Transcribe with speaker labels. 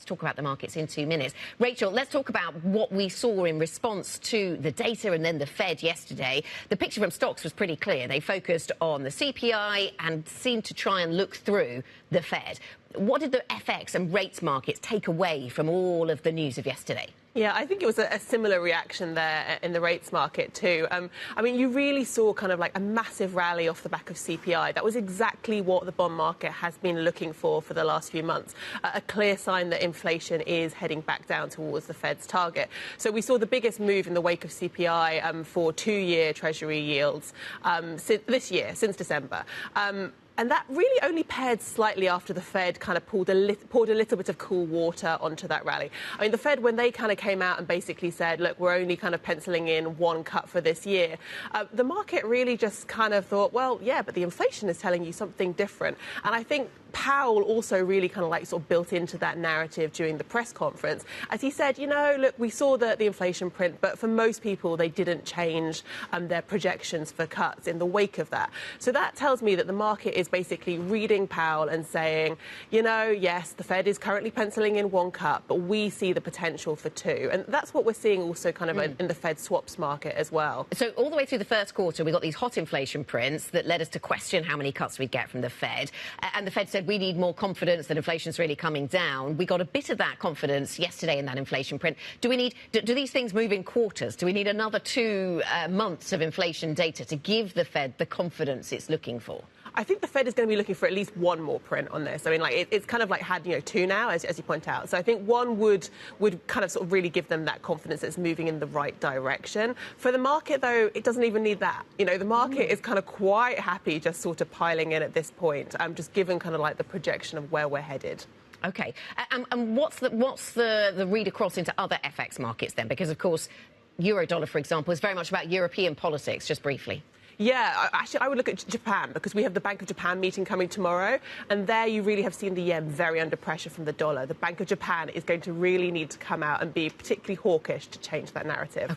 Speaker 1: talk about the markets in 2 minutes. Rachel, let's talk about what we saw in response to the data and then the Fed yesterday. The picture from stocks was pretty clear. They focused on the CPI and seemed to try and look through the Fed. What did the FX and rates markets take away from all of the news of yesterday?
Speaker 2: Yeah, I think it was a similar reaction there in the rates market too. I mean, you really saw kind of like a massive rally off the back of CPI. That was exactly what the bond market has been looking for the last few months. A clear sign that inflation is heading back down towards the Fed's target. So we saw the biggest move in the wake of CPI for 2-year Treasury yields this year, since December. And that really only paired slightly after the Fed kind of poured a little bit of cool water onto that rally. I mean, the Fed, when they kind of came out and basically said, look, we're only kind of penciling in one cut for this year, the market really just kind of thought, well, yeah, but the inflation is telling you something different. And I think Powell also really kind of like sort of built into that narrative during the press conference, as he said, you know, look, we saw the inflation print, but for most people, they didn't change their projections for cuts in the wake of that. So that tells me that the market is basically reading Powell and saying, you know, yes, the Fed is currently penciling in one cut, but we see the potential for two. And that's what we're seeing also kind of in the Fed swaps market as well.
Speaker 1: So all the way through the first quarter, we got these hot inflation prints that led us to question how many cuts we'd get from the Fed. And the Fed said we need more confidence that inflation's really coming down. We got a bit of that confidence yesterday in that inflation print. Do these things move in quarters? Do we need another 2 months of inflation data to give the Fed the confidence it's looking for?
Speaker 2: I think the Fed is going to be looking for at least one more print on this. I mean, like it's kind of like had, you know, 2 now, as you point out. So I think one would kind of sort of really give them that confidence that it's moving in the right direction. For the market, though, it doesn't even need that. You know, the market is kind of quite happy just sort of piling in at this point, just given kind of like the projection of where we're headed.
Speaker 1: OK. And what's the read across into other FX markets then? Because, of course, euro-dollar, for example, is very much about European politics, just briefly.
Speaker 2: Yeah, actually, I would look at Japan, because we have the Bank of Japan meeting coming tomorrow. And there you really have seen the yen very under pressure from the dollar. The Bank of Japan is going to really need to come out and be particularly hawkish to change that narrative. Okay.